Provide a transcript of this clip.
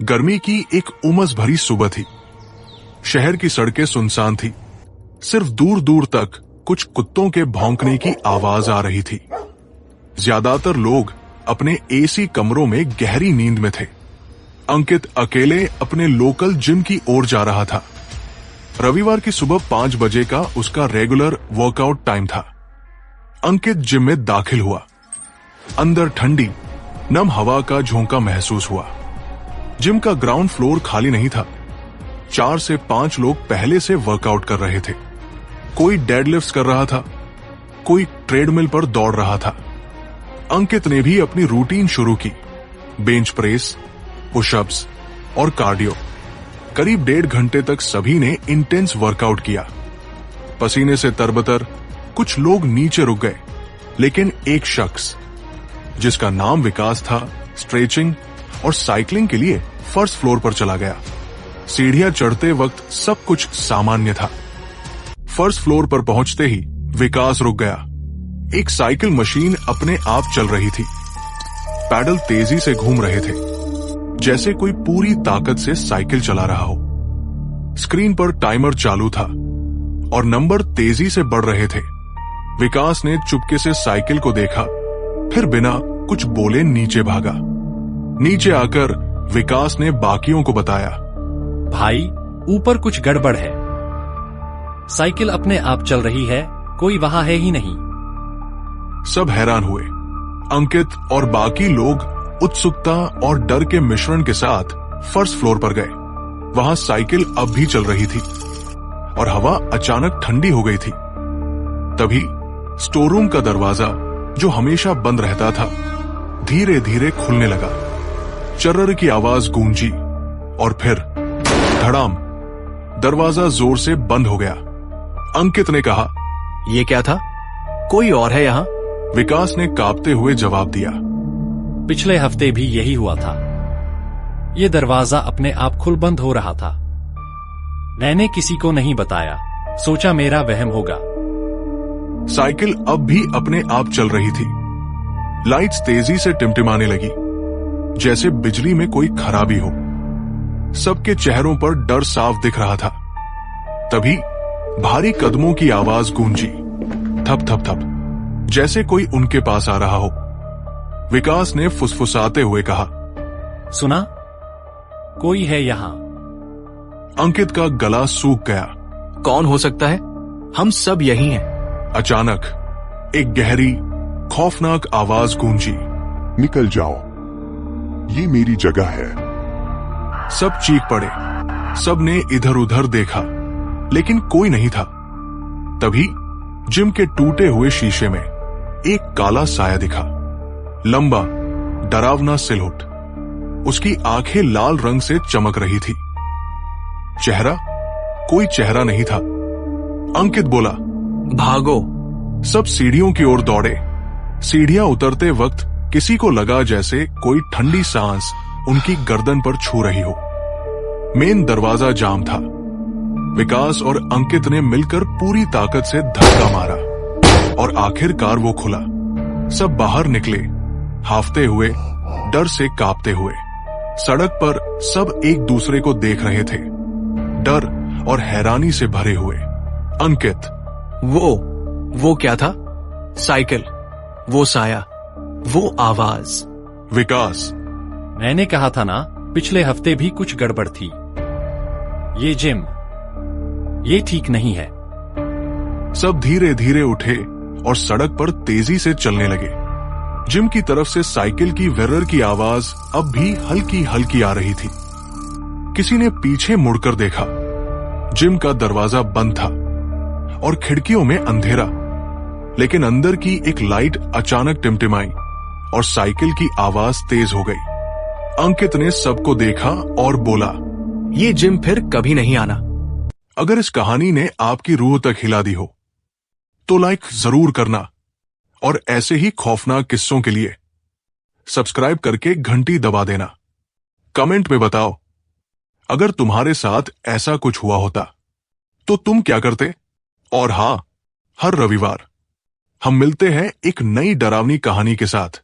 गर्मी की एक उमस भरी सुबह थी। शहर की सड़कें सुनसान थी। सिर्फ दूर दूर तक कुछ कुत्तों के भौंकने की आवाज आ रही थी। ज्यादातर लोग अपने एसी कमरों में गहरी नींद में थे। अंकित अकेले अपने लोकल जिम की ओर जा रहा था। रविवार की सुबह 5 बजे का उसका रेगुलर वर्कआउट टाइम था। अंकित जिम में दाखिल हुआ। अंदर ठंडी नम हवा का झोंका महसूस हुआ। जिम का ग्राउंड फ्लोर खाली नहीं था। 4 से 5 लोग पहले से वर्कआउट कर रहे थे। कोई डेडलिफ्ट्स कर रहा था, कोई ट्रेडमिल पर दौड़ रहा था। अंकित ने भी अपनी रूटीन शुरू की। बेंच प्रेस, पुशअप्स और कार्डियो। करीब 1.5 घंटे तक सभी ने इंटेंस वर्कआउट किया। पसीने से तरबतर कुछ लोग नीचे रुक गए, लेकिन एक शख्स जिसका नाम विकास था, स्ट्रेचिंग और साइकिलिंग के लिए फर्स्ट फ्लोर पर चला गया। सीढ़ियां चढ़ते वक्त सब कुछ सामान्य था। फर्स्ट फ्लोर पर पहुंचते ही विकास रुक गया। एक साइकिल मशीन अपने आप चल रही थी। पैडल तेजी से घूम रहे थे, जैसे कोई पूरी ताकत से साइकिल चला रहा हो। स्क्रीन पर टाइमर चालू था और नंबर तेजी से बढ़ रहे थे। विकास ने चुपके से साइकिल को देखा, फिर बिना कुछ बोले नीचे भागा। नीचे आकर विकास ने बाकियों को बताया, भाई, ऊपर कुछ गड़बड़ है। साइकिल अपने आप चल रही है, कोई वहां है ही नहीं। सब हैरान हुए। अंकित और बाकी लोग उत्सुकता और डर के मिश्रण के साथ फर्स्ट फ्लोर पर गए। वहां साइकिल अब भी चल रही थी और हवा अचानक ठंडी हो गई थी। तभी स्टोर रूम का दरवाजा, जो हमेशा बंद रहता था, धीरे धीरे खुलने लगा। चर्र की आवाज गूंजी और फिर धड़ाम, दरवाजा जोर से बंद हो गया। अंकित ने कहा, ये क्या था? कोई और है यहाँ? विकास ने कांपते हुए जवाब दिया, पिछले हफ्ते भी यही हुआ था। ये दरवाजा अपने आप खुल बंद हो रहा था। मैंने किसी को नहीं बताया, सोचा मेरा वहम होगा। साइकिल अब भी अपने आप चल रही थी। लाइट्स तेजी से टिमटिमाने लगी, जैसे बिजली में कोई खराबी हो। सबके चेहरों पर डर साफ दिख रहा था। तभी भारी कदमों की आवाज गूंजी, थप थप थप, जैसे कोई उनके पास आ रहा हो। विकास ने फुसफुसाते हुए कहा, सुना? कोई है यहाँ। अंकित का गला सूख गया। कौन हो सकता है? हम सब यही हैं। अचानक एक गहरी खौफनाक आवाज गूंजी, निकल जाओ, ये मेरी जगह है। सब चीख पड़े। सब ने इधर उधर देखा, लेकिन कोई नहीं था। तभी जिम के टूटे हुए शीशे में एक काला साया दिखा। लंबा, डरावना सिलहुट। उसकी आंखें लाल रंग से चमक रही थी। चेहरा? कोई चेहरा नहीं था। अंकित बोला, भागो। सब सीढ़ियों की ओर दौड़े। सीढ़ियां उतरते वक्त किसी को लगा जैसे कोई ठंडी सांस उनकी गर्दन पर छू रही हो। मेन दरवाजा जाम था। विकास और अंकित ने मिलकर पूरी ताकत से धक्का मारा और आखिरकार वो खुला। सब बाहर निकले, हाफते हुए, डर से कांपते हुए। सड़क पर सब एक दूसरे को देख रहे थे, डर और हैरानी से भरे हुए। अंकित, वो क्या था? साइकिल, वो साया, वो आवाज। विकास, मैंने कहा था ना, पिछले हफ्ते भी कुछ गड़बड़ थी। ये जिम, ये ठीक नहीं है। सब धीरे धीरे उठे और सड़क पर तेजी से चलने लगे। जिम की तरफ से साइकिल की व्हिर्र की आवाज अब भी हल्की हल्की आ रही थी। किसी ने पीछे मुड़कर देखा। जिम का दरवाजा बंद था और खिड़कियों में अंधेरा, लेकिन अंदर की एक लाइट अचानक टिमटिमाई और साइकिल की आवाज तेज हो गई। अंकित ने सबको देखा और बोला, ये जिम फिर कभी नहीं आना। अगर इस कहानी ने आपकी रूह तक हिला दी हो तो लाइक जरूर करना, और ऐसे ही खौफनाक किस्सों के लिए सब्सक्राइब करके घंटी दबा देना। कमेंट में बताओ, अगर तुम्हारे साथ ऐसा कुछ हुआ होता तो तुम क्या करते। और हां, हर रविवार हम मिलते हैं एक नई डरावनी कहानी के साथ।